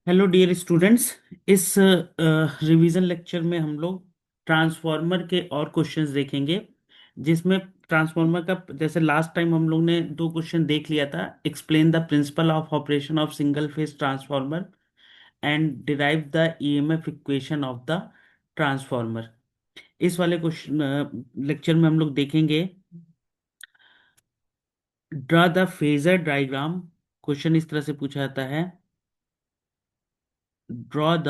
Hello dear students. इस revision lecture में हम लोग ट्रांसफॉर्मर के और क्वेश्चंस देखेंगे, जिसमें ट्रांसफॉर्मर का जैसे लास्ट टाइम हम लोग ने दो क्वेश्चन देख लिया था। Explain the principle of operation of single phase transformer and derive the EMF equation of the transformer. इस वाले क्वेश्चन लेक्चर में हम लोग देखेंगे draw the phasor diagram. Question इस तरह से पूछा जाता है, draw the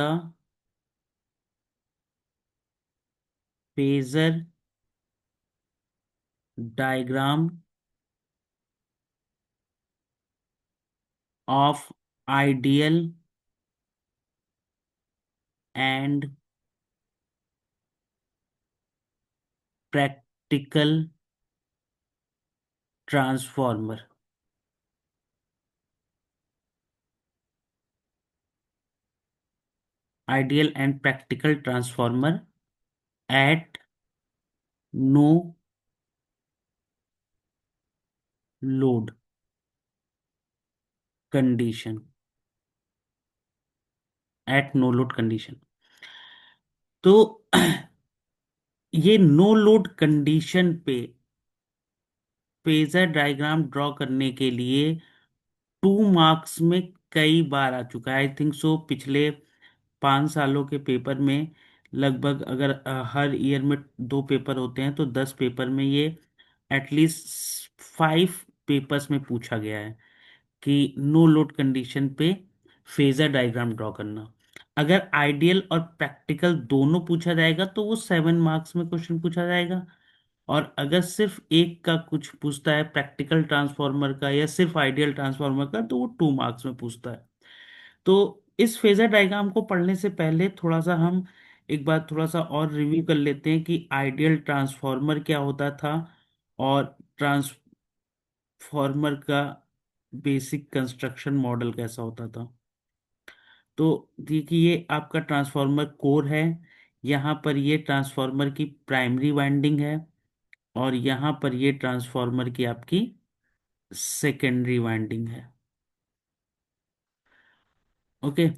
phasor diagram of ideal and practical transformer. Ideal and practical transformer at no load condition. At no load condition. तो ये नो लोड कंडीशन पे फेजर डायग्राम ड्रॉ करने के लिए 2 मार्क्स में कई बार आ चुका है। आई थिंक सो पिछले 5 सालों के पेपर में लगभग, अगर हर ईयर में 2 पेपर होते हैं तो 10 पेपर में ये एटलीस्ट 5 पेपर्स में पूछा गया है कि नो लोड कंडीशन पे फेजर डायग्राम ड्रॉ करना। अगर आइडियल और प्रैक्टिकल दोनों पूछा जाएगा तो वो 7 मार्क्स में क्वेश्चन पूछा जाएगा, और अगर सिर्फ एक का कुछ पूछता है, प्रैक्टिकल ट्रांसफार्मर का या सिर्फ आइडियल ट्रांसफार्मर का, तो वो 2 मार्क्स में पूछता है। तो इस फेजर डायग्राम को पढ़ने से पहले थोड़ा सा हम एक बार थोड़ा सा और रिव्यू कर लेते हैं कि आइडियल ट्रांसफार्मर क्या होता था और ट्रांसफार्मर का बेसिक कंस्ट्रक्शन मॉडल कैसा होता था। तो देखिए, ये आपका ट्रांसफार्मर कोर है। यहाँ पर ये ट्रांसफार्मर की प्राइमरी वाइंडिंग है, और यहाँ पर ये ट्रांसफार्मर की आपकी सेकेंडरी वाइंडिंग है। ओके।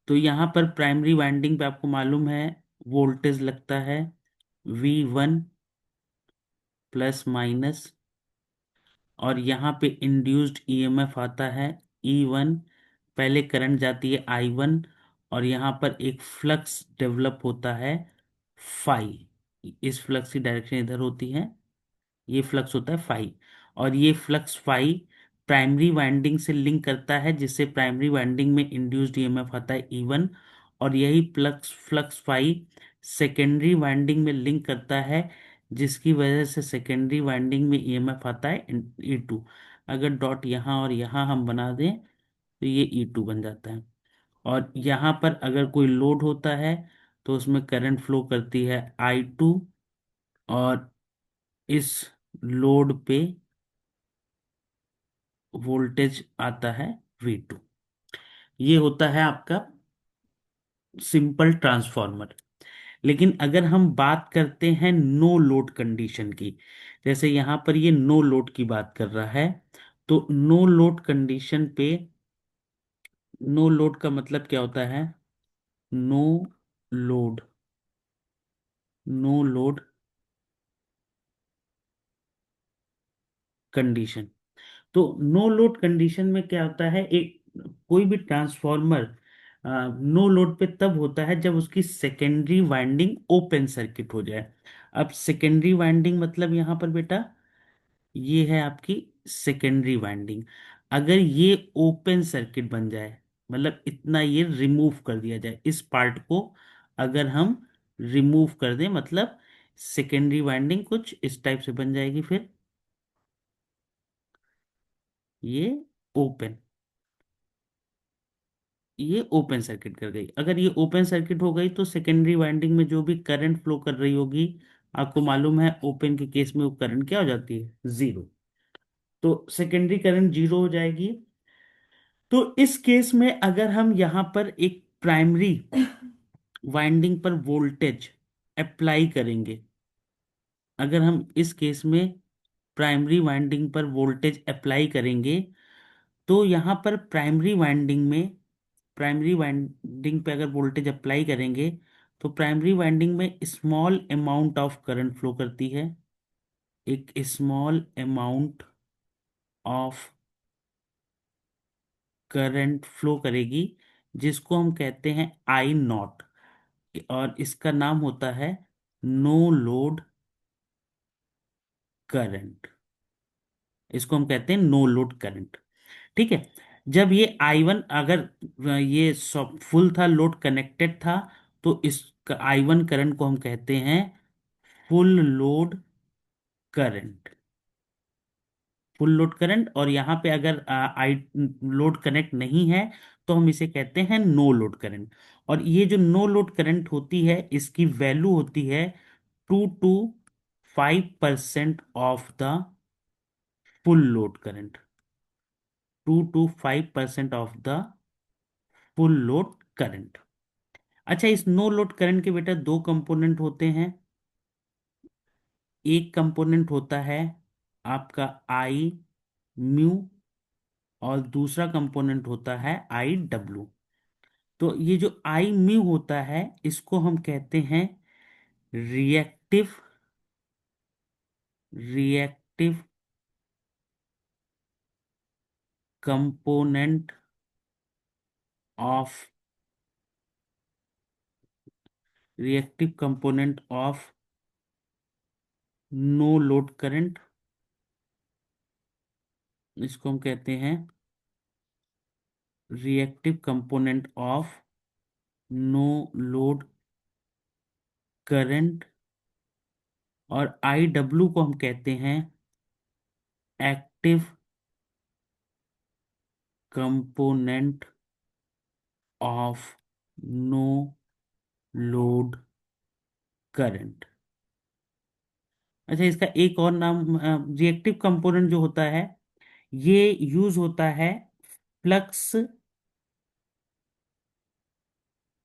तो यहाँ पर प्राइमरी वाइंडिंग पे आपको मालूम है वोल्टेज लगता है V1 प्लस माइनस, और यहाँ पे इंड्यूस्ड ईएमएफ आता है E1। पहले करंट जाती है I1, और यहाँ पर एक फ्लक्स डेवलप होता है फाई। इस फ्लक्स की डायरेक्शन इधर होती है, ये फ्लक्स होता है फाई। और ये फ्लक्स फाई प्राइमरी वाइंडिंग से लिंक करता है, जिससे प्राइमरी वाइंडिंग में इंड्यूस्ड ईएमएफ आता है E1, और यही flux flux phi secondary winding में लिंक करता है, जिसकी वजह से सेकेंडरी वाइंडिंग में ईएमएफ आता है E2। अगर डॉट यहाँ और यहाँ हम बना दें तो ये E2 बन जाता है। और यहाँ पर अगर कोई लोड होता है तो उसमें करंट फ्लो करती है I2, और इस लोड पे वोल्टेज आता है V2। ये होता है आपका सिंपल ट्रांसफॉर्मर। लेकिन अगर हम बात करते हैं नो लोड कंडीशन की, जैसे यहां पर ये नो लोड की बात कर रहा है, तो नो लोड कंडीशन पे, नो लोड का मतलब क्या होता है? No load, no load condition. तो नो लोड कंडीशन में क्या होता है, एक कोई भी ट्रांसफॉर्मर नो लोड पे तब होता है जब उसकी सेकेंडरी वाइंडिंग ओपन सर्किट हो जाए। अब सेकेंडरी वाइंडिंग मतलब यहाँ पर बेटा ये है आपकी सेकेंडरी वाइंडिंग। अगर ये ओपन सर्किट बन जाए, मतलब इतना ये रिमूव कर दिया जाए, इस पार्ट को अगर हम रिमूव कर दें, मतलब सेकेंडरी वाइंडिंग कुछ इस टाइप से बन जाएगी, फिर ये ओपन, ये ओपन सर्किट कर गई। अगर ये ओपन सर्किट हो गई तो सेकेंडरी वाइंडिंग में जो भी करंट फ्लो कर रही होगी, आपको मालूम है ओपन के केस में वो करंट क्या हो जाती है? जीरो। तो सेकेंडरी करंट जीरो हो जाएगी। तो इस केस में अगर हम यहां पर एक प्राइमरी वाइंडिंग पर वोल्टेज अप्लाई करेंगे, अगर हम इस केस में प्राइमरी वाइंडिंग पर वोल्टेज अप्लाई करेंगे, तो यहां पर प्राइमरी वाइंडिंग में प्राइमरी वाइंडिंग पे अगर वोल्टेज अप्लाई करेंगे तो प्राइमरी वाइंडिंग में small amount of current flow करती है, एक small amount of current flow करेगी, जिसको हम कहते हैं आई नॉट, और इसका नाम होता है नो लोड करंट। इसको हम कहते हैं नो लोड करंट। ठीक है। जब ये I1 अगर ये फुल था, लोड कनेक्टेड था, तो इस I1 करंट को हम कहते हैं full load current. Full load current. और यहाँ पे अगर आई लोड कनेक्ट नहीं है तो हम इसे कहते हैं नो लोड करंट। और ये जो नो लोड करंट होती है इसकी वैल्यू होती है 2 to 5% of the full load current. 2 to 5% of the full load current. अच्छा, इस नो लोड करंट के बेटा दो कंपोनेंट होते हैं। एक कंपोनेंट होता है आपका आई म्यू, और दूसरा कंपोनेंट होता है आई डब्ल्यू। तो ये जो आई म्यू होता है इसको हम कहते हैं reactive reactive component of reactive component of no load current. इसको हम कहते हैं reactive component of no load current. और आई डब्ल्यू को हम कहते हैं active component of no load current. अच्छा, इसका एक और नाम रिएक्टिव कंपोनेंट जो होता है ये यूज होता है फ्लक्स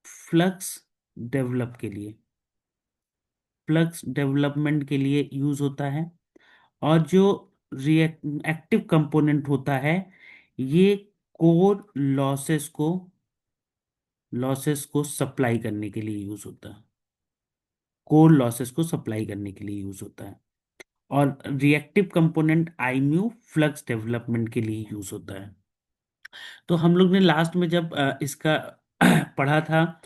फ्लक्स डेवलप के लिए, फ्लक्स डेवलपमेंट के लिए यूज होता है। और जो रिएक्ट एक्टिव कंपोनेंट होता है ये कोर लॉसेस को सप्लाई करने के लिए यूज होता है, कोर लॉसेस को सप्लाई करने के लिए यूज होता है। और रिएक्टिव कंपोनेंट आईम्यू फ्लक्स डेवलपमेंट के लिए यूज होता है। तो हम लोग ने लास्ट में जब इसका पढ़ा था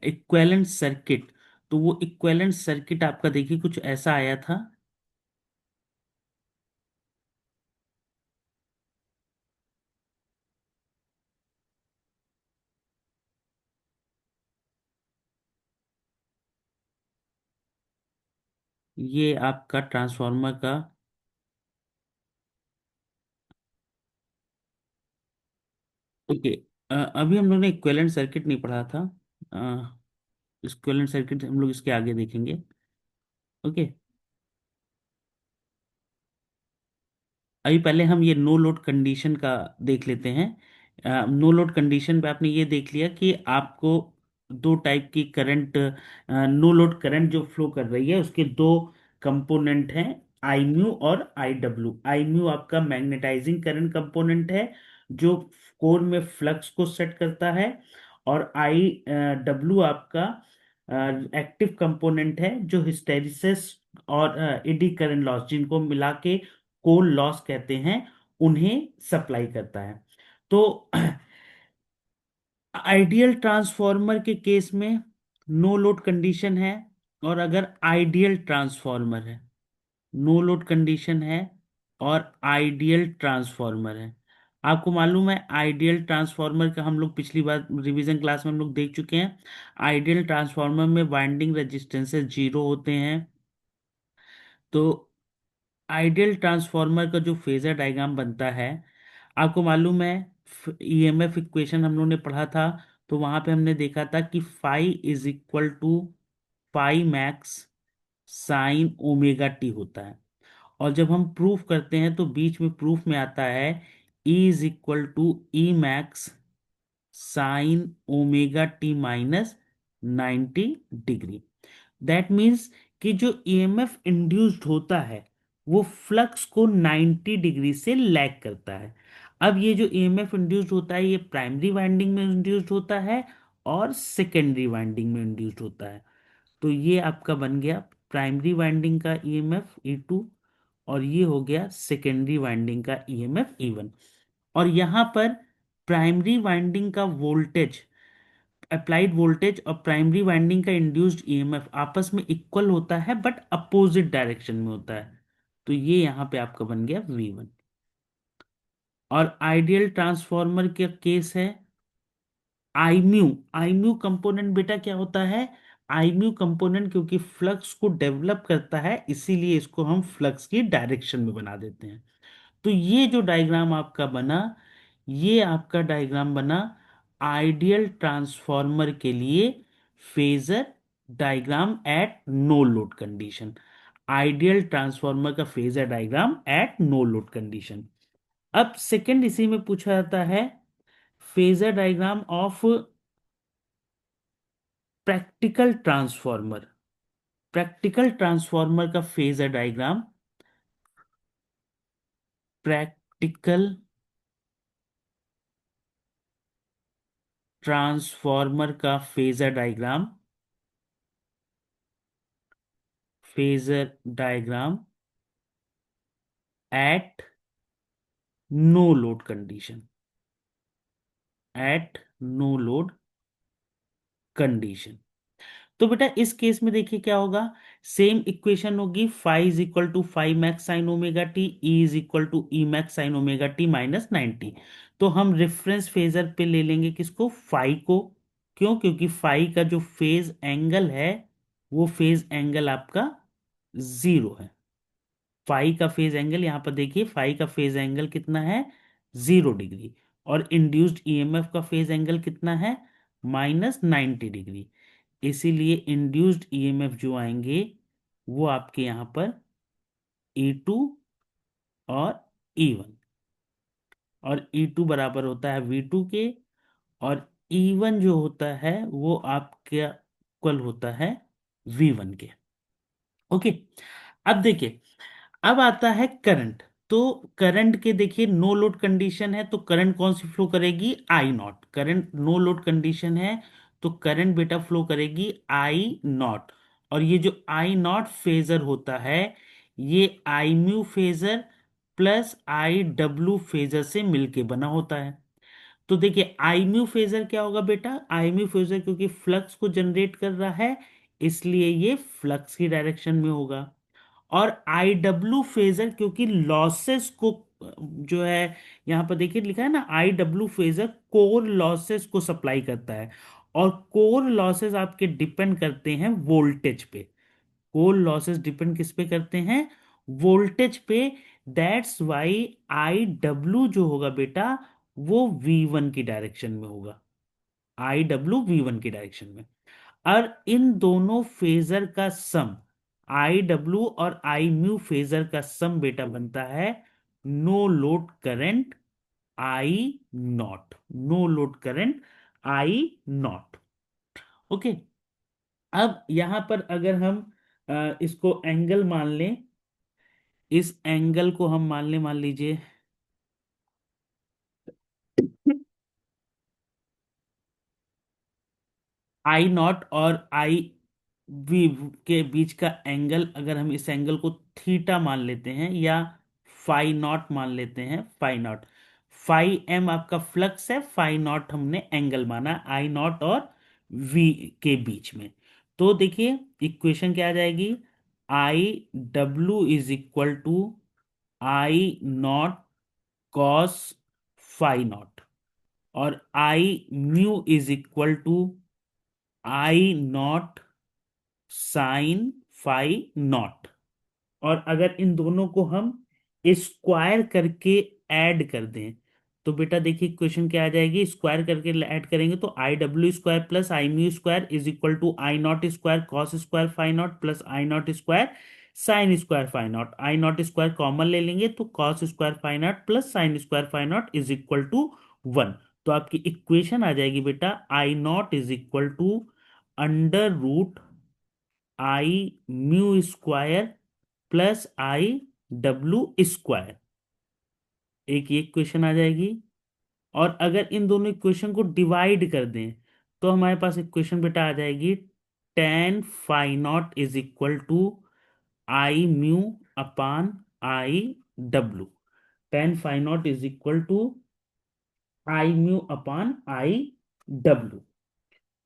इक्विवेलेंट सर्किट, तो वो इक्विवेलेंट सर्किट आपका देखिए कुछ ऐसा आया था। ये आपका ट्रांसफार्मर का, ओके, अभी हम लोग ने इक्विवेलेंट सर्किट नहीं पढ़ा था। इक्विवेलेंट सर्किट हम लोग इसके आगे देखेंगे। ओके। अभी पहले हम ये नो लोड कंडीशन का देख लेते हैं। नो लोड कंडीशन पे आपने ये देख लिया कि आपको दो टाइप की करंट, नो लोड करंट जो फ्लो कर रही है उसके दो कंपोनेंट हैं, आई म्यू और आई डब्ल्यू। आई म्यू आपका मैग्नेटाइजिंग करंट कंपोनेंट है जो कोर में फ्लक्स को सेट करता है, और आई डब्ल्यू आपका एक्टिव कंपोनेंट है जो हिस्टैरिसीस और एडी करंट लॉस, जिनको मिला के कोल लॉस कहते हैं, उन्हें सप्लाई करता है। तो आइडियल ट्रांसफॉर्मर के केस में नो लोड कंडीशन है, और अगर आइडियल ट्रांसफॉर्मर है, नो लोड कंडीशन है और आइडियल ट्रांसफॉर्मर है। आपको मालूम है आइडियल ट्रांसफॉर्मर का हम लोग पिछली बार रिवीजन क्लास में हम लोग देख चुके हैं। आइडियल ट्रांसफॉर्मर में वाइंडिंग रेजिस्टेंसेस जीरो होते हैं। तो आइडियल ट्रांसफार्मर का जो फेजर डायग्राम बनता है, आपको मालूम है ईएमएफ इक्वेशन हम लोग ने पढ़ा था, तो वहां पे हमने देखा था कि phi is equal to phi max sine omega t होता है। और जब हम प्रूफ करते हैं तो बीच में प्रूफ में आता है E is equal to E max sine omega T minus 90 degree. That means कि जो ईएमएफ इंड्यूस्ड होता है वो फ्लक्स को 90 डिग्री से लैग करता है। अब ये जो ईएमएफ इंड्यूस्ड होता है ये प्राइमरी वाइंडिंग में इंड्यूस्ड होता है और सेकेंडरी वाइंडिंग में इंड्यूस्ड होता है। तो ये आपका बन गया प्राइमरी वाइंडिंग का ईएमएफ E2 और ये हो गया सेकेंडरी वाइंडिंग का ईएमएफ E1। और यहाँ पर प्राइमरी वाइंडिंग का वोल्टेज, अप्लाइड वोल्टेज और प्राइमरी वाइंडिंग का इंड्यूस्ड ईएमएफ आपस में इक्वल होता है बट अपोजिट डायरेक्शन में होता है। तो ये यहाँ पे आपका बन गया V1। और आइडियल ट्रांसफार्मर का केस है आईम्यू। आईम्यू कंपोनेंट बेटा क्या होता है? आईम्यू कंपोनेंट क्योंकि फ्लक्स को डेवलप करता है इसीलिए इसको हम फ्लक्स की डायरेक्शन में बना देते हैं। तो ये जो डायग्राम आपका बना, ये आपका डायग्राम बना आइडियल ट्रांसफार्मर के लिए phasor diagram at no load condition. Ideal transformer का phasor diagram at no load condition. अब सेकंड इसी में पूछा जाता है phasor diagram of practical transformer. Practical transformer का फेजर डायग्राम, प्रैक्टिकल ट्रांसफार्मर का phasor diagram, phasor diagram at no load condition, at no load condition. तो बेटा इस केस में देखिए क्या होगा, सेम इक्वेशन होगी phi is equal to phi max sine omega T, E is equal to E max sine omega T minus 90। तो हम रेफरेंस फेजर पे ले लेंगे किसको? फाई को। क्यों? क्योंकि फाई का जो फेज एंगल है वो फेज एंगल आपका जीरो है। फाई का फेज एंगल यहां पर देखिए, फाई का फेज एंगल कितना है? 0 डिग्री। और इंड्यूस्ड ईएमएफ का फेज एंगल कितना है? -90 डिग्री। इसीलिए इंड्यूस्ड ईएमएफ जो आएंगे वो आपके यहां पर E2 और E1। और E2 बराबर होता है V2 के, और E1 जो होता है वो आपका इक्वल होता है V1 के। ओके। अब देखिए, अब आता है करंट। तो करंट के देखिए नो लोड कंडीशन है तो करंट कौन सी फ्लो करेगी? I naught. Current no load condition है तो करंट बेटा फ्लो करेगी आई नॉट। और ये जो आई नॉट फेजर होता है ये I mu phasor plus I W phasor से मिलके बना होता है। तो देखिए आई म्यू फेजर क्या होगा बेटा? आई म्यू फेजर क्योंकि फ्लक्स को जनरेट कर रहा है इसलिए ये फ्लक्स की डायरेक्शन में होगा। और आई डब्ल्यू फेजर क्योंकि लॉसेस को जो है यहां पर देखिए लिखा है ना, आई डब्ल्यू फेजर कोर लॉसेस को सप्लाई करता है। और कोर लॉसेस आपके डिपेंड करते हैं वोल्टेज पे। कोर लॉसेस डिपेंड किस पे करते हैं? वोल्टेज पे। दैट्स वाई आई डब्ल्यू जो होगा बेटा वो V1 की डायरेक्शन में होगा। आई डब्ल्यू V1 की डायरेक्शन में। और इन दोनों फेजर का सम, आई डब्ल्यू और आई म्यू फेजर का सम बेटा बनता है no load current I naught. No load current I naught. Okay. अब यहां पर अगर हम इसको एंगल मान लें, इस एंगल को हम मान लें, मान लीजिए आई नॉट और आई वी के बीच का एंगल, अगर हम इस एंगल को थीटा मान लेते हैं या फाई नॉट मान लेते हैं, फाई नॉट। फाई एम आपका फ्लक्स है, फाई नॉट हमने एंगल माना आई नॉट और वी के बीच में। तो देखिए इक्वेशन क्या आ जाएगी? I W is equal to I naught cos phi naught, और I mu is equal to I naught sine phi naught. और अगर इन दोनों को हम स्क्वायर करके ऐड कर दें तो बेटा देखिए क्वेश्चन क्या आ जाएगी? स्क्वायर करके ऐड करेंगे तो I W square plus I mu square is equal to I naught square cos square phi naught plus I naught square sine square phi naught. I naught square common ले लेंगे तो cos square phi naught plus sine square phi naught is equal to 1। तो आपकी equation आ जाएगी बेटा I naught is equal to under root I mu square plus I W square. एक ये क्वेश्चन आ जाएगी। और अगर इन दोनों इक्वेशन को डिवाइड कर दें तो हमारे पास इक्वेशन बेटा आ जाएगी, tan phi naught is equal to I mu upon I W. Tan phi naught is equal to I mu upon I W.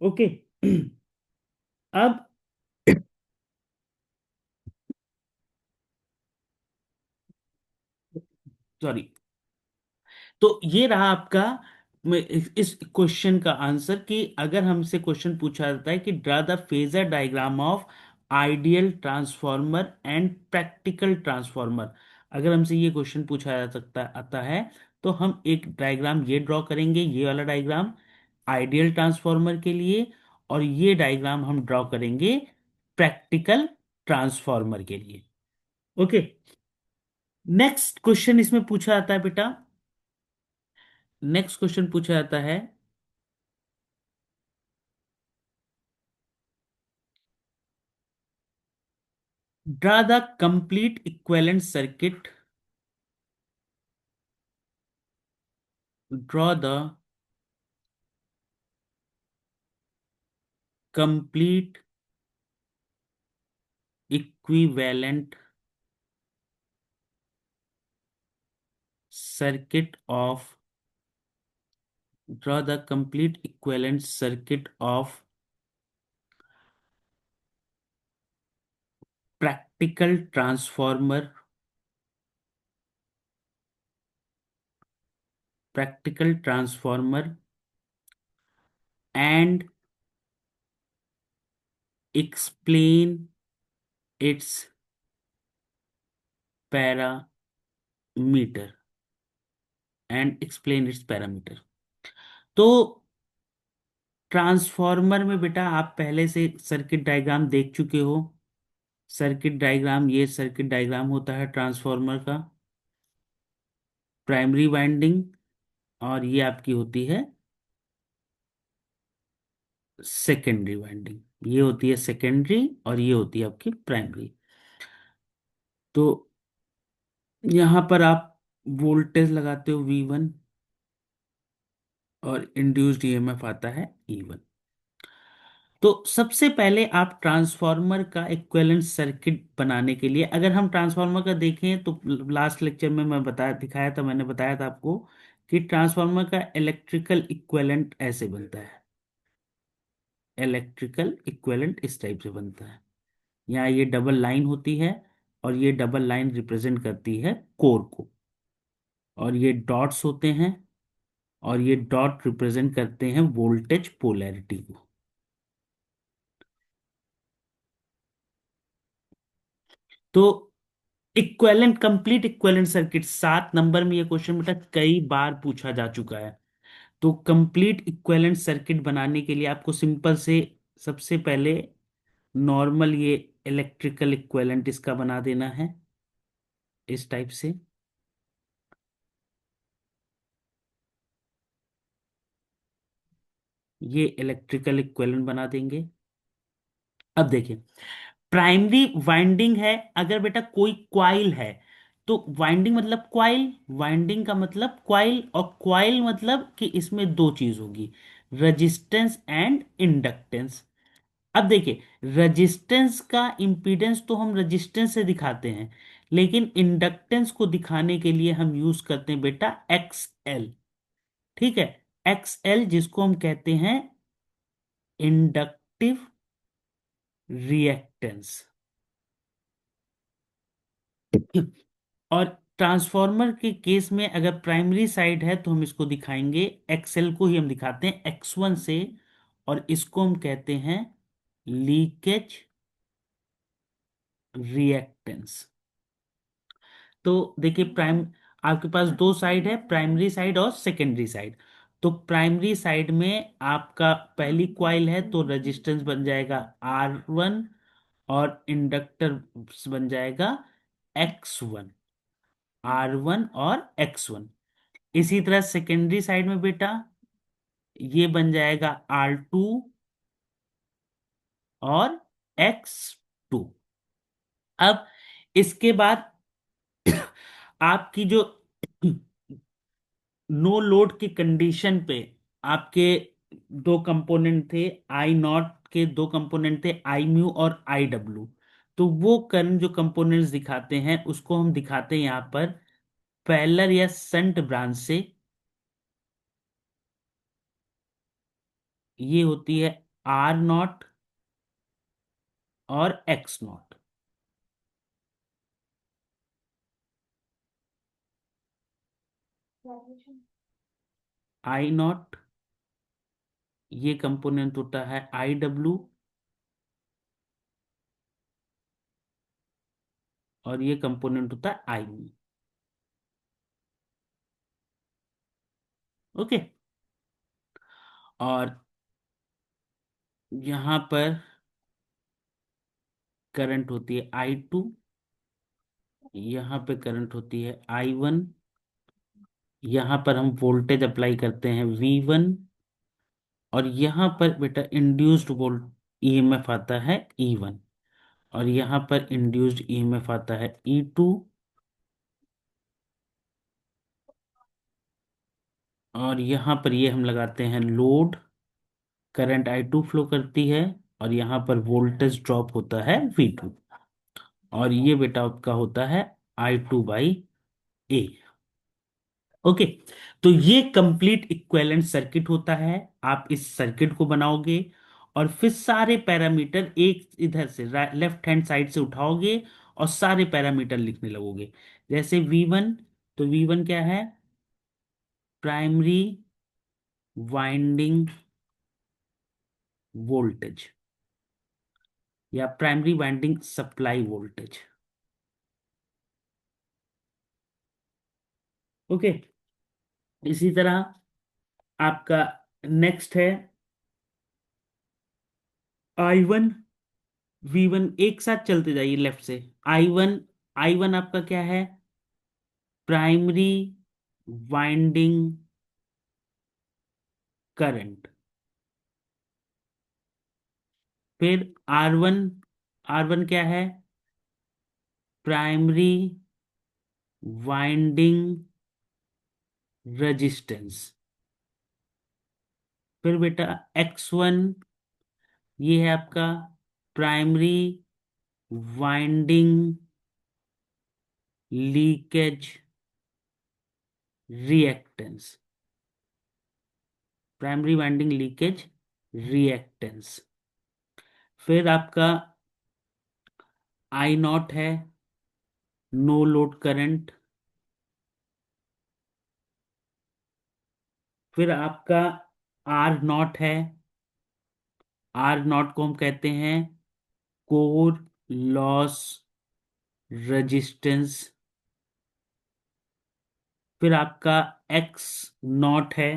Okay. अब सॉरी, तो ये रहा आपका इस क्वेश्चन का आंसर, कि अगर हमसे क्वेश्चन पूछा जाता है कि draw the phasor diagram of ideal transformer and practical transformer, अगर हमसे ये क्वेश्चन पूछा जा सकता आता है तो हम एक डायग्राम ये ड्रॉ करेंगे, ये वाला डायग्राम आइडियल ट्रांसफॉर्मर के लिए, और ये डायग्राम हम ड्रॉ करेंगे प्रैक्टिकल ट्रांसफॉर्मर के लिए। ओके। नेक्स्ट क्वेश्चन इसमें पूछा जाता है बेटा, नेक्स्ट क्वेश्चन पूछा जाता है, draw the complete equivalent circuit, draw the complete equivalent circuit of, draw the complete equivalent circuit of practical transformer, practical transformer and explain its parameter, and explain its parameter। तो transformer में बेटा आप पहले से circuit diagram देख चुके हो। Circuit diagram, ये सर्किट डायग्राम होता है ट्रांसफार्मर का, प्राइमरी वाइंडिंग, और ये आपकी होती है सेकेंडरी वाइंडिंग। ये होती है सेकेंडरी और ये होती है आपकी प्राइमरी। तो यहां पर आप वोल्टेज लगाते हो V1 और इंड्यूस्ड ईएमएफ आता है E1। तो सबसे पहले आप ट्रांसफार्मर का इक्विवेलेंट सर्किट बनाने के लिए, अगर हम ट्रांसफार्मर का देखें तो लास्ट लेक्चर में मैं बताया दिखाया था, मैंने बताया था आपको कि ट्रांसफार्मर का इलेक्ट्रिकल इक्विवेलेंट ऐसे बनता है। इलेक्ट्रिकल इक्विवेलेंट इस टाइप से बनता है। यहाँ ये डबल लाइन होती है और ये डबल लाइन रिप्रेजेंट करती है कोर को, और ये डॉट्स होते हैं और ये डॉट रिप्रेजेंट करते हैं वोल्टेज पोलैरिटी को। तो equivalent, complete equivalent circuit, 7 number में ये क्वेश्चन बेटा कई बार पूछा जा चुका है। तो कंप्लीट इक्विवेलेंट सर्किट बनाने के लिए आपको सिंपल से सबसे पहले नॉर्मल ये इलेक्ट्रिकल इक्विवेलेंट इसका बना देना है इस टाइप से। ये इलेक्ट्रिकल इक्विवेलेंट बना देंगे। अब देखिए, प्राइमरी वाइंडिंग है, अगर बेटा कोई क्वाइल है तो वाइंडिंग मतलब क्वाइल, वाइंडिंग का मतलब क्वाइल, और क्वाइल मतलब कि इसमें दो चीज होगी, रेजिस्टेंस एंड इंडक्टेंस। अब देखिए, रेजिस्टेंस का इंपीडेंस तो हम रेजिस्टेंस से दिखाते हैं, लेकिन इंडक्टेंस को दिखाने के लिए हम यूज करते हैं बेटा एक्स एल। ठीक है, एक्स एल जिसको हम कहते हैं इंडक्टिव रिएक्टेंस। और ट्रांसफार्मर के केस में अगर प्राइमरी साइड है तो हम इसको दिखाएंगे, एक्सएल को ही हम दिखाते हैं X1 से, और इसको हम कहते हैं लीकेज रिएक्टेंस। तो देखिए, प्राइम आपके पास दो साइड है, प्राइमरी साइड और सेकेंडरी साइड। तो प्राइमरी साइड में आपका पहली कॉइल है तो रेजिस्टेंस बन जाएगा R1 और इंडक्टर बन जाएगा X1, R1 और X1। इसी तरह सेकेंडरी साइड में बेटा ये बन जाएगा R2 और X2। अब इसके बाद आपकी जो नो लोड की कंडीशन पे आपके दो कंपोनेंट थे, आई नॉट के दो कंपोनेंट थे, आई म्यू और आई डब्ल्यू। तो वो करंट जो कंपोनेंट्स दिखाते हैं उसको हम दिखाते हैं यहाँ पर पैरेलल या संट ब्रांच से। ये होती है आर नॉट और एक्स नॉट। आई नॉट ये कंपोनेंट होता है आई डब्ल्यू, और ये कंपोनेंट होता है आई म्यू। ओके। और यहां पर करंट होती है आई टू, यहाँ पे करंट होती है आई वन, यहाँ पर हम वोल्टेज अप्लाई करते हैं वी वन, और यहाँ पर बेटा इंड्यूस्ड वोल्ट ईएमएफ आता है ई वन, और यहाँ पर इंड्यूस्ड ईएमएफ आता है ई टू। और यहाँ पर ये हम लगाते हैं load, current I two flow करती है, और यहाँ पर वोल्टेज ड्रॉप होता है वी टू, और ये बेटा आपका होता है आई टू बाई ए। ओके। तो ये कंप्लीट इक्विवेलेंट सर्किट होता है। आप इस सर्किट को बनाओगे और फिर सारे पैरामीटर एक इधर से लेफ्ट हैंड साइड से उठाओगे और सारे पैरामीटर लिखने लगोगे। जैसे V1, तो V1 क्या है? प्राइमरी वाइंडिंग वोल्टेज या primary winding supply voltage. Okay. इसी तरह आपका नेक्स्ट है I1 V1, एक साथ चलते जाइए लेफ्ट से। I1, I1 आपका क्या है? Primary winding current. फिर R1, R1 क्या है? Primary winding resistance. फिर बेटा X1, ये है आपका primary winding leakage reactance. Primary winding leakage reactance. फिर आपका आई नॉट है, नो लोड करंट। फिर आपका आर नॉट है, आर नॉट को हम कहते हैं कोर लॉस रेजिस्टेंस। फिर आपका एक्स नॉट है,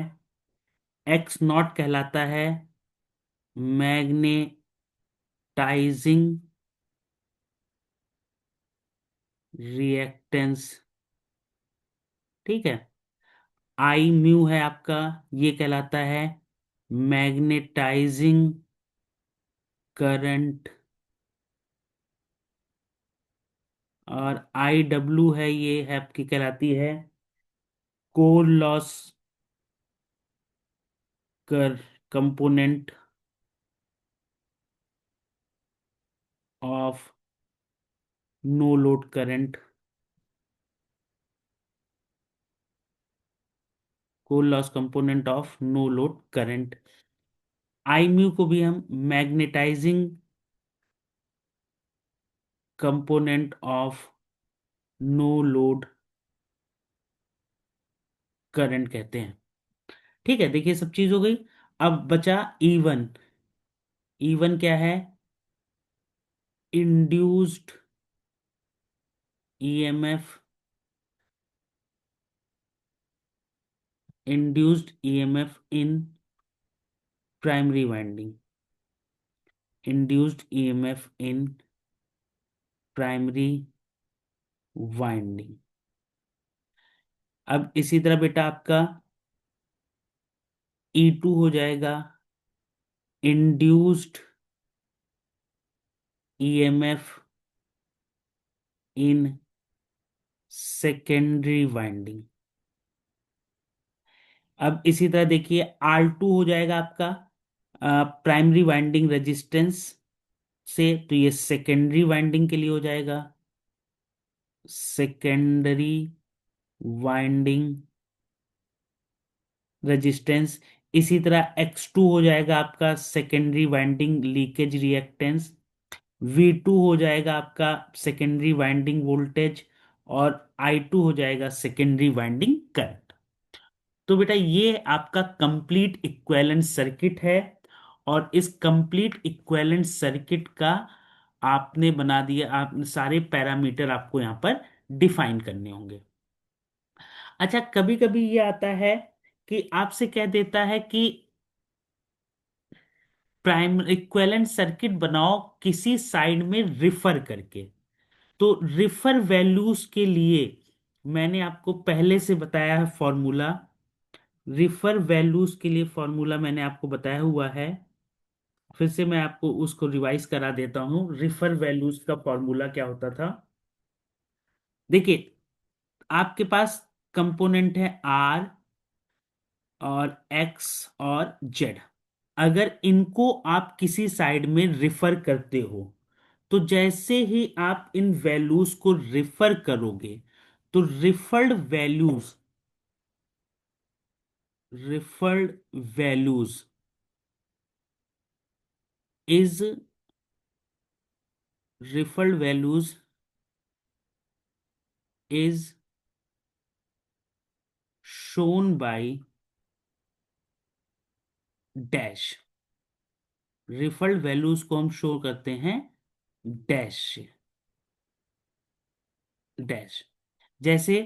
एक्स नॉट कहलाता है मैग्नेटाइजिंग रिएक्टेंस। ठीक है। आई म्यू है आपका, ये कहलाता है मैग्नेटाइजिंग करंट। और आई डब्ल्यू है, ये है आपकी कहलाती है कोर लॉस कर component of no load current. Core loss component of no load current. I mu को भी हम magnetising component of no load current कहते हैं। ठीक है, देखिए सब चीज हो गई। अब बचा E1। E1 क्या है? Induced EMF, induced EMF in primary winding, induced EMF in primary winding. अब इसी तरह बेटा आपका E2 हो जाएगा induced EMF in secondary winding. अब इसी तरह देखिए R2 हो जाएगा आपका प्राइमरी वाइंडिंग रेजिस्टेंस से, तो ये सेकेंडरी वाइंडिंग के लिए हो जाएगा, सेकेंडरी वाइंडिंग रेजिस्टेंस। इसी तरह X2 हो जाएगा आपका secondary winding leakage reactance, V2 हो जाएगा आपका सेकेंडरी वाइंडिंग वोल्टेज, और I2 हो जाएगा सेकेंडरी वाइंडिंग करंट। तो बेटा ये आपका कंप्लीट इक्विवेलेंट सर्किट है, और इस कंप्लीट इक्विवेलेंट सर्किट का आपने बना दिया, आप सारे पैरामीटर आपको यहां पर डिफाइन करने होंगे। अच्छा, कभी कभी ये आता है कि आपसे कह देता है कि प्राइम इक्विवेलेंट सर्किट बनाओ किसी साइड में रिफर करके। तो रिफर वैल्यूज के लिए मैंने आपको पहले से बताया है फॉर्मूला, रिफर वैल्यूज के लिए फॉर्मूला मैंने आपको बताया हुआ है। फिर से मैं आपको उसको रिवाइज करा देता हूं, रिफर वैल्यूज का फॉर्मूला क्या होता था। देखिए, आपके पास कंपोनेंट है आर और एक्स और जेड। अगर इनको आप किसी साइड में रिफर करते हो, तो जैसे ही आप इन वैल्यूज को रिफर करोगे, तो referred values is referred values is shown by dash. Referred values को हम शो करते हैं डैश से, डैश। जैसे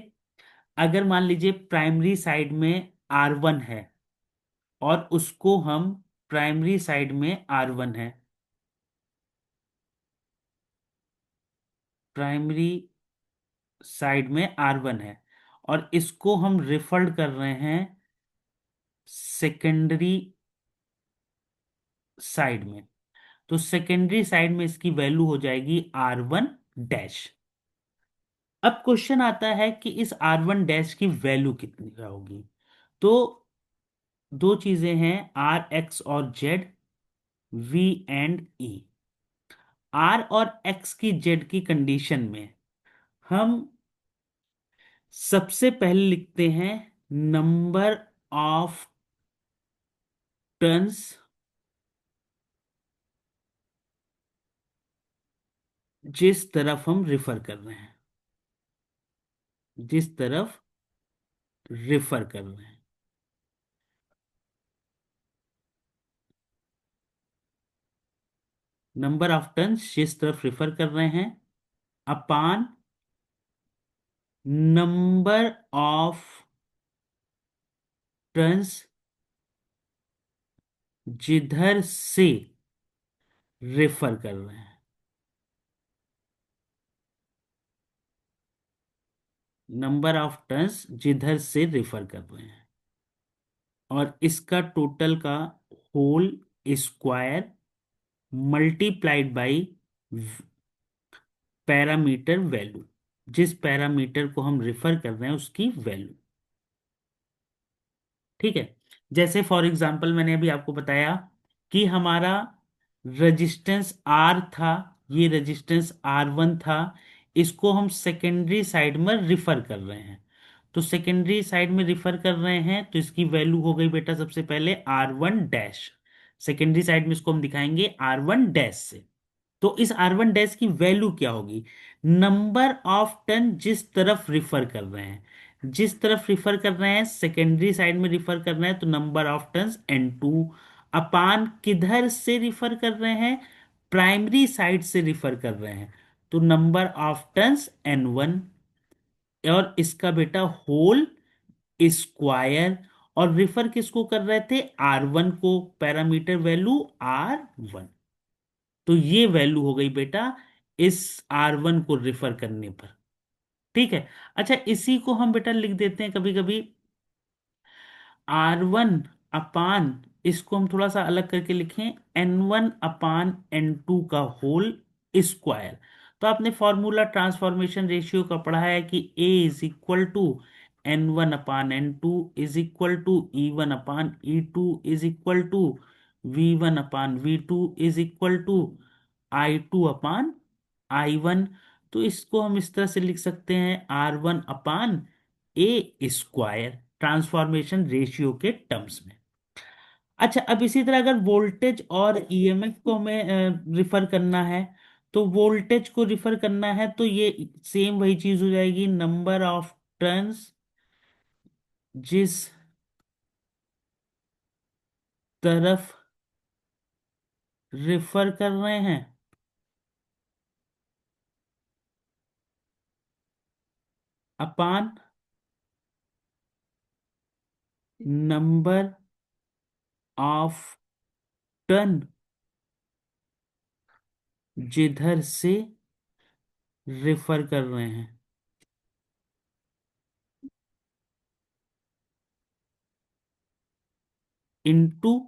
अगर मान लीजिए प्राइमरी साइड में R1 है, और उसको हम प्राइमरी साइड में R1 है, प्राइमरी साइड में R1 है, और इसको हम रिफर्ड कर रहे हैं सेकेंडरी साइड में, तो सेकेंडरी साइड में इसकी वैल्यू हो जाएगी R1 डैश। अब क्वेश्चन आता है कि इस R1 डैश की वैल्यू कितनी का होगी। तो दो चीजें हैं, RX और Z, V and E। R और X की Z की कंडीशन में हम सबसे पहले लिखते हैं नंबर ऑफ टर्न्स जिस तरफ हम रिफर कर रहे हैं, जिस तरफ रिफर कर रहे हैं, नंबर ऑफ टर्न्स जिस तरफ रिफर कर रहे हैं, अपान नंबर ऑफ टर्न्स जिधर से रेफर कर रहे हैं, नंबर ऑफ टर्न्स जिधर से रेफर कर रहे हैं, और इसका टोटल का whole square multiplied by parameter value, जिस पैरामीटर को हम रेफर कर रहे हैं उसकी वैल्यू। ठीक है। जैसे फॉर एग्जांपल मैंने अभी आपको बताया कि हमारा रेजिस्टेंस R था, ये रेजिस्टेंस R1 था, इसको हम सेकेंडरी साइड में रिफर कर रहे हैं। तो सेकेंडरी साइड में रिफर कर रहे हैं, तो इसकी वैल्यू हो गई बेटा सबसे पहले R1 डैश। सेकेंडरी साइड में इसको हम दिखाएंगे R1 डैश से। तो इस R1 डैश की वैल्यू क्या होगी, नंबर ऑफ टर्न जिस तरफ रिफर कर रहे हैं, जिस तरफ रिफर कर रहे हैं सेकेंडरी साइड में रिफर कर रहे हैं, तो नंबर ऑफ टर्न्स N2, अपान किधर से रिफर कर रहे हैं, प्राइमरी साइड से रिफर कर रहे हैं, तो नंबर ऑफ टर्न्स N1, और इसका बेटा होल स्क्वायर। और रिफर किसको कर रहे थे, R1 को, पैरामीटर वैल्यू R1। तो ये वैल्यू हो गई बेटा इस R1 को रिफर करने पर। ठीक है। अच्छा, इसी को हम बेटा लिख देते हैं कभी कभी R1 अपान, इसको हम थोड़ा सा अलग करके लिखें N1 अपान N2 का होल स्क्वायर। तो आपने फॉर्मूला ट्रांसफॉर्मेशन रेशियो का पढ़ा है कि A is equal to N1/N2 is equal to E1/E2 is equal to V1/V2 is equal to I2/I1। तो इसको हम इस तरह से लिख सकते हैं R1/A² ट्रांसफॉर्मेशन रेशियो के टर्म्स में। अच्छा, अब इसी तरह अगर वोल्टेज और ईएमएफ को हमें रिफर करना है, तो वोल्टेज को रिफर करना है तो ये सेम वही चीज हो जाएगी, नंबर ऑफ टर्न्स जिस तरफ रिफर कर रहे हैं अपान नंबर ऑफ टर्न जिधर से रेफर कर रहे हैं इनटू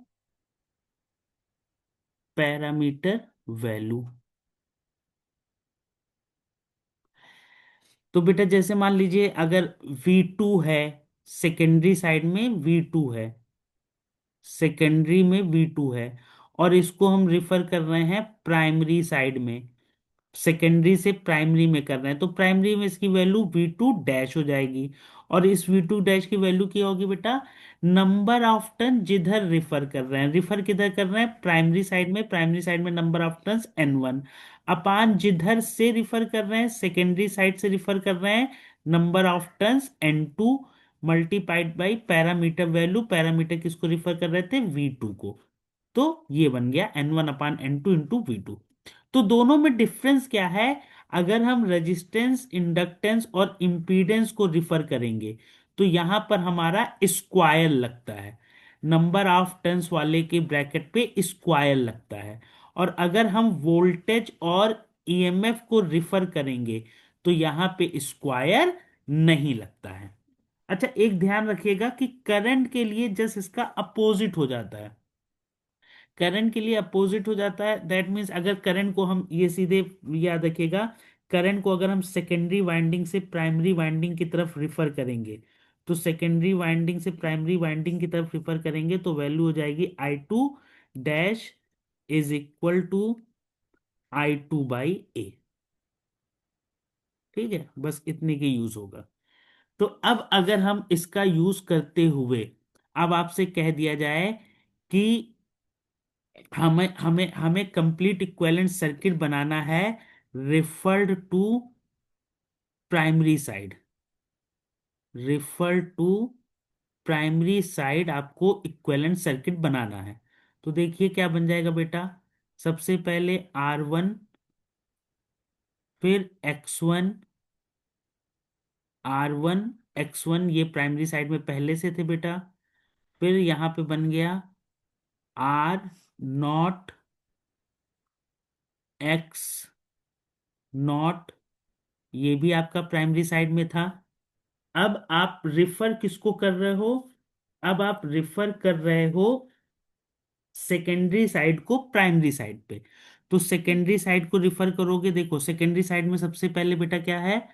पैरामीटर वैल्यू। तो बेटा जैसे मान लीजिए अगर V2 है, सेकेंडरी साइड में V2 है, सेकेंडरी में V2 है, और इसको हम रिफर कर रहे हैं प्राइमरी साइड में, सेकेंडरी से प्राइमरी में कर रहे हैं, तो प्राइमरी में इसकी वैल्यू V2 डैश हो जाएगी। और इस V2 डैश की वैल्यू क्या होगी बेटा, नंबर ऑफ टर्न जिधर रिफर कर रहे हैं, रिफर किधर कर रहे हैं, प्राइमरी साइड में, प्राइमरी साइड में नंबर ऑफ टर्न्स N1, अपान जिधर से रिफर कर रहे हैं, सेकेंडरी साइड से रिफर कर रहे हैं, number of turns N2 multiplied by parameter value, parameter किसको रिफर कर रहे थे, V2 को। तो ये बन गया N1/N2 × V2। तो दोनों में डिफरेंस क्या है, अगर हम रेजिस्टेंस, इंडक्टेंस और इंपीडेंस को रिफर करेंगे तो यहां पर हमारा स्क्वायर लगता है, नंबर ऑफ टर्न्स वाले के ब्रैकेट पे स्क्वायर लगता है। और अगर हम वोल्टेज और ईएमएफ को रिफर करेंगे तो यहां पे स्क्वायर नहीं लगता है। अच्छा, एक ध्यान रखिएगा कि करंट के लिए जस्ट इसका अपोजिट हो जाता है, करंट के लिए अपोजिट हो जाता है। दैट मीन्स अगर करंट को हम ये सीधे, याद रखिएगा, करंट को अगर हम सेकेंडरी वाइंडिंग से प्राइमरी वाइंडिंग की तरफ रिफर करेंगे, तो सेकेंडरी वाइंडिंग से प्राइमरी वाइंडिंग की तरफ रिफर करेंगे तो वैल्यू हो जाएगी I2 dash is equal to I2/A। ठीक है, बस इतने के यूज होगा। तो अब अगर हम इसका यूज करते हुए, अब आपसे कह दिया जाए कि हमें हमें हमें कंप्लीट इक्विवेलेंट सर्किट बनाना है referred to primary side, refer to primary side आपको इक्विवेलेंट सर्किट बनाना है। तो देखिए क्या बन जाएगा बेटा, सबसे पहले R1, फिर X1 ये प्राइमरी साइड में पहले से थे बेटा, फिर यहां पे बन गया R0 X0, ये भी आपका प्राइमरी साइड में था। अब आप रिफर किसको कर रहे हो, अब आप रिफर कर रहे हो सेकेंडरी साइड को प्राइमरी साइड पे। तो सेकेंडरी साइड को रिफर करोगे, देखो सेकेंडरी साइड में सबसे पहले बेटा क्या है,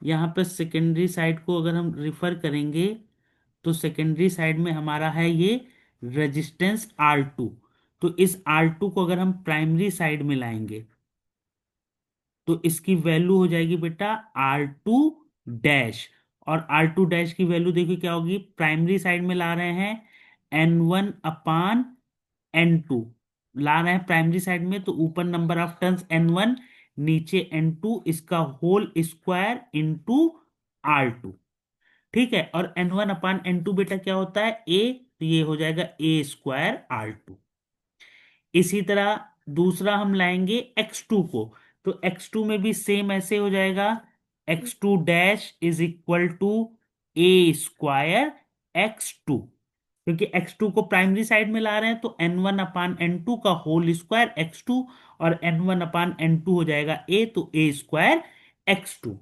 यहाँ पर सेकेंडरी साइड को अगर हम रिफर करेंगे तो सेकेंडरी साइड में हमारा है ये रेजिस्टेंस R2। तो इस R2 को अगर हम प्राइमरी साइड में लाएंगे तो इसकी वैल्यू हो जाएगी बेटा R2 डैश, और R2 डैश की वैल्यू देखिए क्या होगी, प्राइमरी साइड में ला रहे हैं N1/N2, ला रहे हैं प्राइमरी साइड में, तो ऊपर नंबर ऑफ टर्न्स N1, नीचे N2, इसका होल स्क्वायर इंटू R2। ठीक है, और N1/N2 बेटा क्या होता है, A, तो ये हो जाएगा A² R2। इसी तरह दूसरा हम लाएंगे X2 को, तो X2 में भी सेम ऐसे हो जाएगा, X2 dash is equal to A² X2, क्योंकि X2 को प्राइमरी साइड में ला रहे हैं तो N1/N2 का होल स्क्वायर X2, और N1/N2 हो जाएगा A, तो A² X2।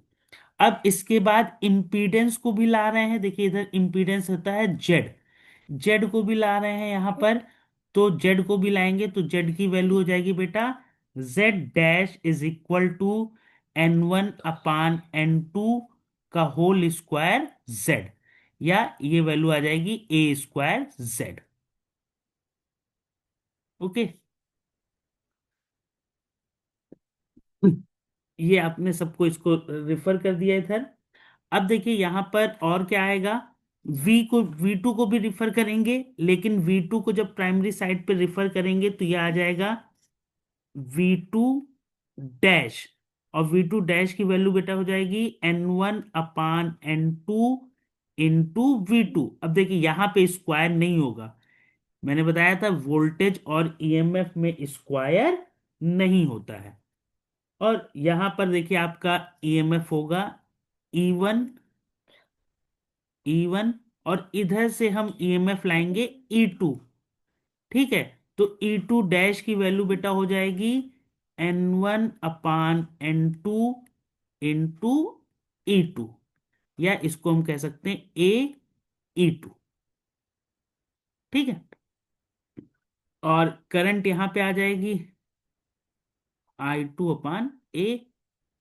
अब इसके बाद इंपीडेंस को भी ला रहे हैं, देखिए इधर इंपीडेंस होता है जेड, जेड को भी ला रहे हैं यहां पर, तो जेड को भी लाएंगे तो जेड की वैल्यू हो जाएगी बेटा Z dash is equal to N1/N2 का होल स्क्वायर जेड। या ये वैल्यू आ जाएगी A² Z। ओके। ये आपने सबको इसको रिफर कर दिया इधर। अब देखिए यहां पर और क्या आएगा। V2 को भी रिफर करेंगे, लेकिन V2 को जब प्राइमरी साइड पे रिफर करेंगे तो ये आ जाएगा V2 डैश। और V2 डैश की वैल्यू बेटा हो जाएगी N1/N2 इंटू V2। अब देखिए यहां पे स्क्वायर नहीं होगा। मैंने बताया था वोल्टेज और ईएमएफ में स्क्वायर नहीं होता है। और यहां पर देखिए आपका ईएमएफ होगा E1। और इधर से हम ईएमएफ लाएंगे E2। ठीक है। तो E2 डैश की वैल्यू बेटा हो जाएगी N1/N2 इंटू E2। या इसको हम कह सकते हैं AE2। ठीक है। और करंट यहां पे आ जाएगी I2/A।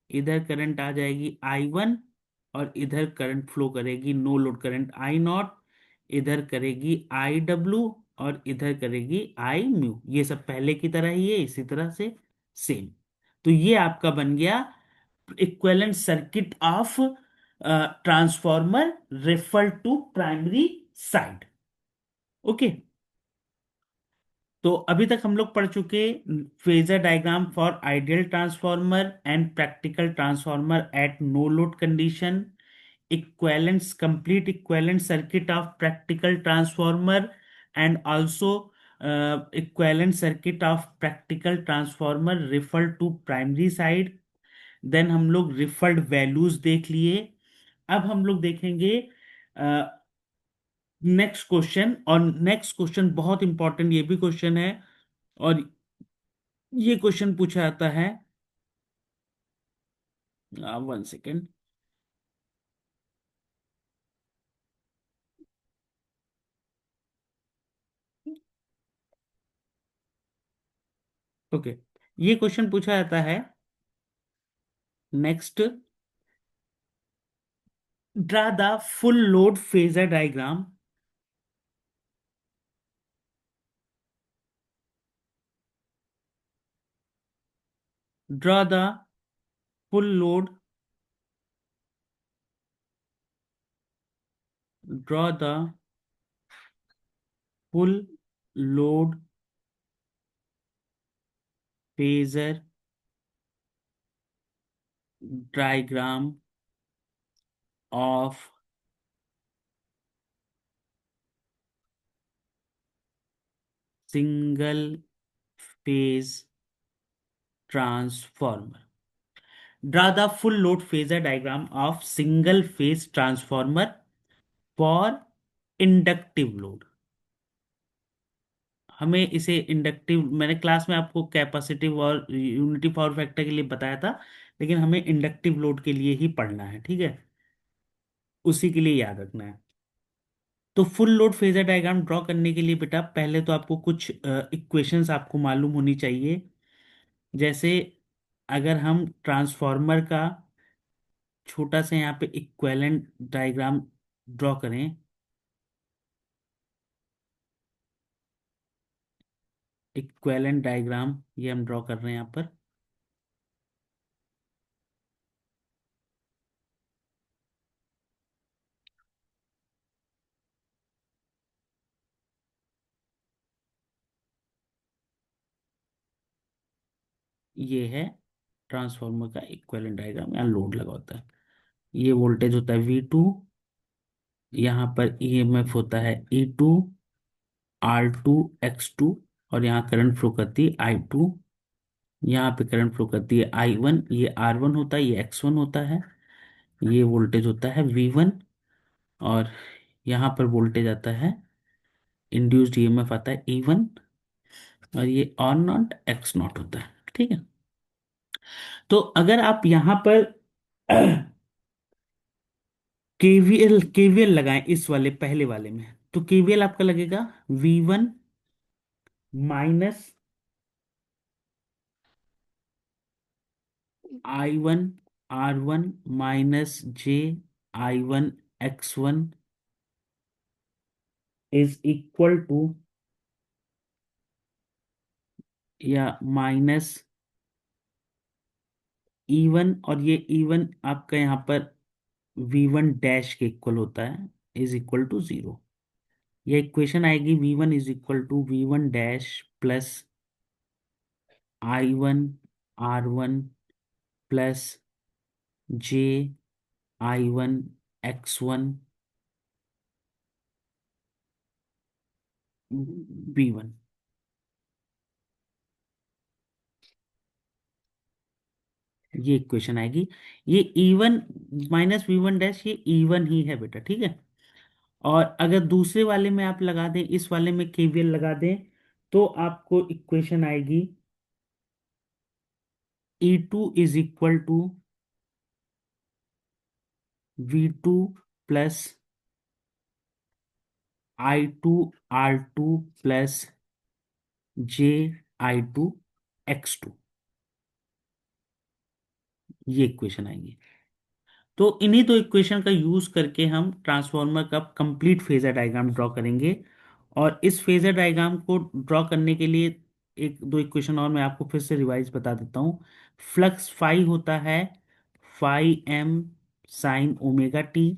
इधर करंट आ जाएगी I1। और इधर करंट फ्लो करेगी नो लोड करंट I0। इधर करेगी IW। और इधर करेगी Inew। ये सब पहले की तरह ही है, इसी तरह से सेम। तो ये आपका बन गया equivalent circuit of transformer refer to primary side. Okay. तो अभी तक हम लोग पढ़ चुके phasor diagram for ideal transformer and practical transformer at no load condition, equivalence complete equivalent circuit of practical transformer, and also equivalent circuit of practical transformer referred to primary side। Then हम लोग referred values देख लिए। अब हम लोग देखेंगे next question. और next question बहुत इंपॉर्टेंट ये भी क्वेश्चन है। और ये क्वेश्चन पूछा जाता है। 1 सेकेंड। ओके। ये क्वेश्चन पूछा जाता है next. Draw the full load phasor diagram. Draw the full load draw the full load phasor diagram of single phase transformer. Draw the full load phasor diagram of single phase transformer for inductive load. हमें इसे inductive, मैंने class में आपको capacitive और unity power factor के लिए बताया था, लेकिन हमें इंडक्टिव लोड के लिए ही पढ़ना है। ठीक है। उसी के लिए याद रखना है। तो full load phasor diagram draw करने के लिए बेटा पहले तो आपको कुछ इक्वेशंस आपको मालूम होनी चाहिए। जैसे अगर हम ट्रांसफॉर्मर का छोटा सा यहाँ पे इक्विवेलेंट डायग्राम ड्रॉ करें। इक्विवेलेंट डायग्राम ये हम ड्रॉ कर रहे हैं यहाँ पर। ये है ट्रांसफॉर्मर का इक्विवेलेंट डायग्राम, यहाँ लोड लगा होता है। ये वोल्टेज होता है V2। यहाँ पर ईएमएफ होता है E2, R2 X2। और यहाँ करंट फ्लो करती है I2। यहाँ पे करंट फ्लो करती है I1। ये R1 होता है, ये X1 होता है। ये वोल्टेज होता है V1। और यहाँ पर वोल्टेज आता है, इंड्यूस्ड ईएमएफ आता है E1। और ये R0 X0 होता है। ठीक है। तो अगर आप यहाँ पर केवीएल लगाएं इस वाले पहले वाले में, तो केवीएल आपका लगेगा V1 I1 R1 - j I1 X1 is equal to या माइनस E1, और ये E1 आपका यहाँ पर V1 डैश के इक्वल होता है, इज इक्वल टू 0। यह इक्वेशन आएगी V1 is equal to V1 dash plus I1 R1 plus JI1 X1 V1। ये इक्वेशन आएगी। ये E1 माइनस V1 डैश, ये E1 ही है बेटा, ठीक है। और अगर दूसरे वाले में आप लगा दें, इस वाले में KVL लगा दें, तो आपको इक्वेशन आएगी E2 is equal to V2 plus I2 R2 plus JI2 X2। ये इक्वेशन आएगी। तो इन्हीं दो इक्वेशन का यूज करके हम ट्रांसफार्मर का कंप्लीट फेजर डायग्राम ड्रॉ करेंगे। और इस फेजर डायग्राम को ड्रॉ करने के लिए एक दो इक्वेशन और मैं आपको फिर से रिवाइज बता देता हूँ। फ्लक्स फाई होता है phi M sine omega T,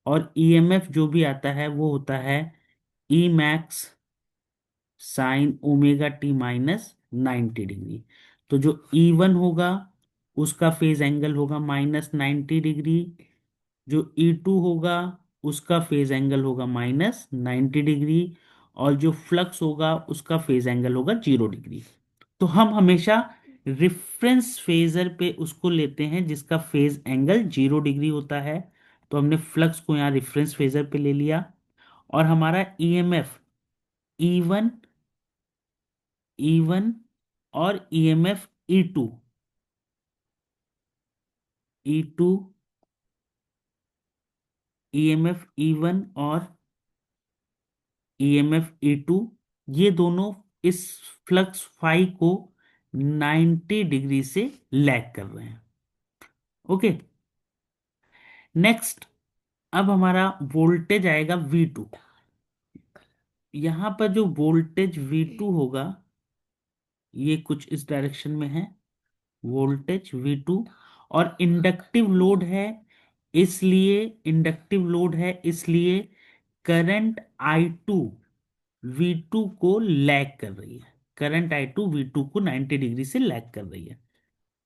और ईएमएफ जो भी आता है वो होता है E max sine omega T minus 90 degree. तो जो E1 होगा उसका फेज एंगल होगा -90 डिग्री, जो E2 होगा उसका फेज एंगल होगा -90 डिग्री, और जो फ्लक्स होगा उसका फेज एंगल होगा 0 डिग्री। तो हम हमेशा रिफरेंस फेजर पे उसको लेते हैं जिसका फेज एंगल 0 डिग्री होता है। तो हमने फ्लक्स को यहाँ रिफरेंस फेजर पे ले लिया, और हमारा ईएमएफ E1 E1 और E2 ईएमएफ E1 और ईएमएफ E2, ये दोनों इस फ्लक्स फाई को 90 डिग्री से लैग कर रहे हैं। ओके, नेक्स्ट, अब हमारा वोल्टेज आएगा V2। यहां पर जो वोल्टेज V2 होगा ये कुछ इस डायरेक्शन में है, वोल्टेज V2। और इंडक्टिव लोड है, इसलिए करंट I2 V2 को लैग कर रही है। करंट I2 V2 को 90 डिग्री से लैग कर रही है।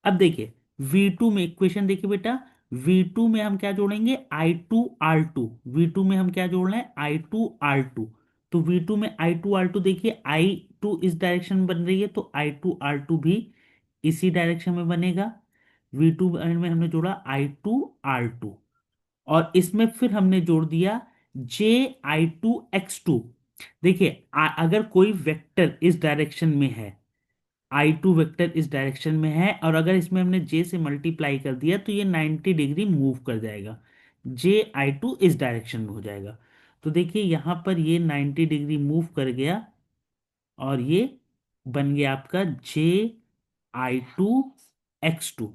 अब देखिए V2 में इक्वेशन देखिए बेटा, V2 में हम क्या जोड़ेंगे, I2 R2। V2 में हम क्या जोड़ रहे हैं, I2 R2। तो V2 में I2 R2 देखिए, I2 इस डायरेक्शन में बन रही है तो I2 R2 भी इसी डायरेक्शन में बनेगा। V2 में हमने जोड़ा I2 R2, और इसमें फिर हमने जोड़ दिया JI2 X2। देखिए अगर कोई वेक्टर इस डायरेक्शन में है, I2 वेक्टर इस डायरेक्शन में है, और अगर इसमें हमने J से मल्टीप्लाई कर दिया तो ये 90 डिग्री मूव कर जाएगा, JI2 इस डायरेक्शन में हो जाएगा। तो देखिए यहां पर ये 90 डिग्री मूव कर गया, और ये बन गया आपका JI2 X2।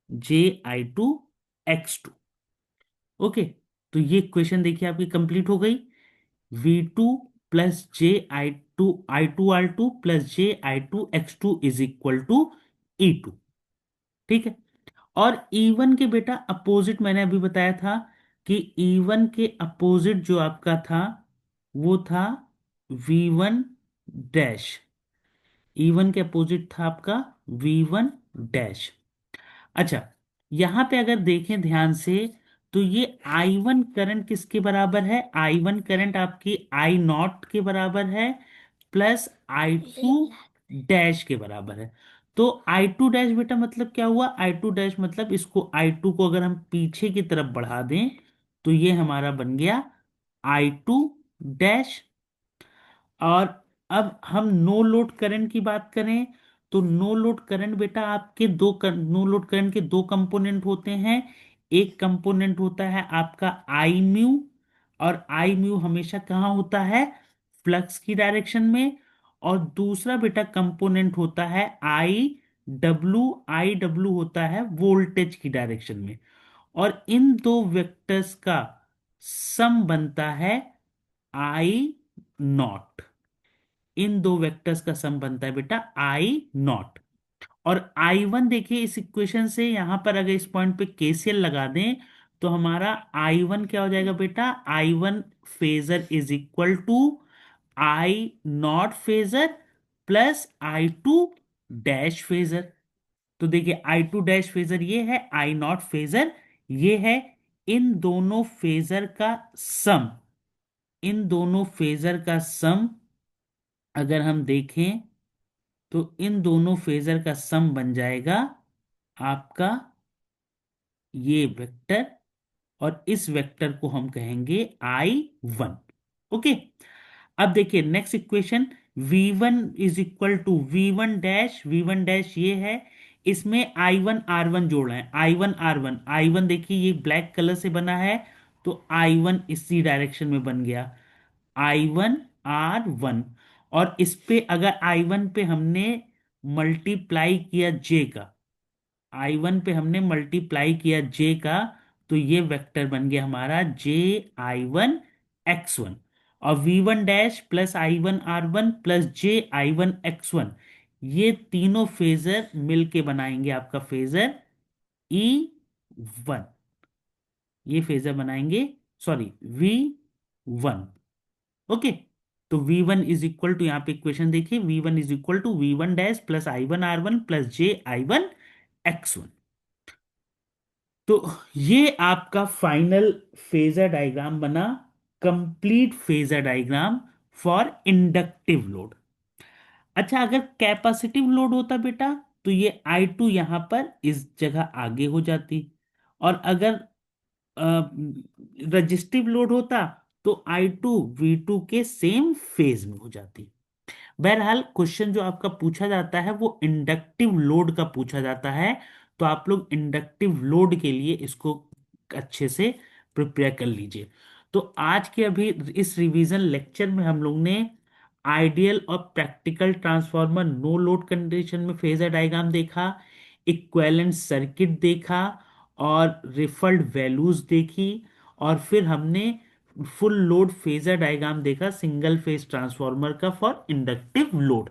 JI2 X2। Okay, तो ये इक्वेशन देखिए आपकी कंप्लीट हो गई। V2 plus JI2 I2R2 plus JI2 X2 is equal to E2। ठीक है। और E1 के बेटा अपोजिट मैंने अभी बताया था कि E1 के अपोजिट जो आपका था वो था V1 डैश। E1 के अपोजिट था आपका V1 डैश। अच्छा, यहां पे अगर देखें ध्यान से तो ये I1 करंट किसके बराबर है, I1 करंट आपकी I0 के बराबर है प्लस I2 डैश के बराबर है। तो I2 डैश बेटा मतलब क्या हुआ, I2 डैश मतलब इसको I2 को अगर हम पीछे की तरफ बढ़ा दें तो ये हमारा बन गया I2 डैश। और अब हम नो लोड करंट की बात करें तो नो लोड करंट बेटा आपके नो लोड करंट के दो कंपोनेंट होते हैं। एक कंपोनेंट होता है आपका आई म्यू, और आई म्यू हमेशा कहाँ होता है, फ्लक्स की डायरेक्शन में। और दूसरा बेटा कंपोनेंट होता है आई डब्ल्यू होता है वोल्टेज की डायरेक्शन में। और इन दो वेक्टर्स का सम बनता है आई नॉट, इन दो वेक्टर्स का सम बनता है बेटा आई नॉट। और I1 देखिए इस इक्वेशन से, यहां पर अगर इस पॉइंट पे केसीएल लगा दें तो हमारा I1 क्या हो जाएगा बेटा, I1 phasor is equal to I naught phasor plus I2 dash phasor. तो देखिए I2 डैश फेजर ये है, आई नॉट फेजर ये है, इन दोनों फेजर का सम, इन दोनों फेजर का सम अगर हम देखें तो इन दोनों फेजर का सम बन जाएगा आपका ये वेक्टर, और इस वेक्टर को हम कहेंगे I1। ओके, अब देखिए next equation, V1 is equal to V1 dash ये है, इसमें I1 R1 जोड़ रहे हैं, I1 R1 देखिए ये ब्लैक कलर से बना है, तो I1 इसी डायरेक्शन में बन गया I1 R1। और इस पे अगर I1 पे हमने मल्टीप्लाई किया J का, I1 पे हमने मल्टीप्लाई किया J का, तो ये वेक्टर बन गया हमारा JI1 X1। और V1 dash plus I1 R1 plus JI1 X1, ये तीनों फेजर मिलके बनाएंगे आपका फेजर E1, ये फेजर बनाएंगे, सॉरी V1। ओके, तो V1 इज इक्वल टू, यहाँ पे इक्वेशन देखिए, V1 is equal to V1 dash plus I1 R1 plus JI1 X1। तो ये आपका फाइनल फेजर डायग्राम बना, complete phasor diagram for inductive load. अच्छा, अगर कैपेसिटिव लोड होता बेटा तो ये I2 यहां पर इस जगह आगे हो जाती, और अगर रजिस्टिव लोड होता तो I2 V2 के सेम फेज में हो जाती। बहरहाल क्वेश्चन जो आपका पूछा जाता है वो इंडक्टिव लोड का पूछा जाता है, तो आप लोग इंडक्टिव लोड के लिए इसको अच्छे से प्रिपेयर कर लीजिए। तो आज के अभी इस रिवीजन लेक्चर में हम लोग ने आइडियल और practical transformer no load condition में फेजर डायग्राम देखा, इक्विवेलेंट सर्किट देखा, और रिफल्ड वैल्यूज देखी, और फिर हमने फुल लोड फेजर डायग्राम देखा सिंगल फेज ट्रांसफार्मर का फॉर इंडक्टिव लोड।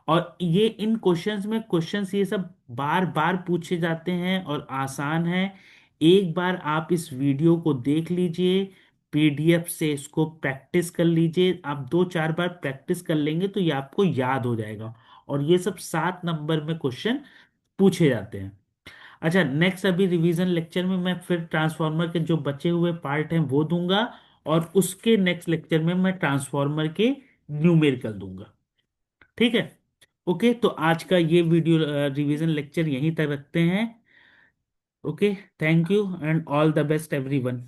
और ये इन क्वेश्चंस में, क्वेश्चंस ये सब बार बार पूछे जाते हैं और आसान है। एक बार आप इस वीडियो को देख लीजिए, पीडीएफ से इसको प्रैक्टिस कर लीजिए, आप 2-4 बार प्रैक्टिस कर लेंगे तो ये आपको याद हो जाएगा, और ये सब 7 नंबर में क्वेश्चन पूछे जाते हैं। अच्छा, नेक्स्ट अभी रिवीजन लेक्चर में मैं फिर ट्रांसफार्मर के जो बचे हुए पार्ट हैं वो दूंगा, और उसके नेक्स्ट लेक्चर में मैं ट्रांसफार्मर के न्यूमेरिकल दूंगा। ठीक है, ओके, तो आज का ये वीडियो रिवीजन लेक्चर यहीं तक रखते हैं। Okay, thank you and all the best everyone.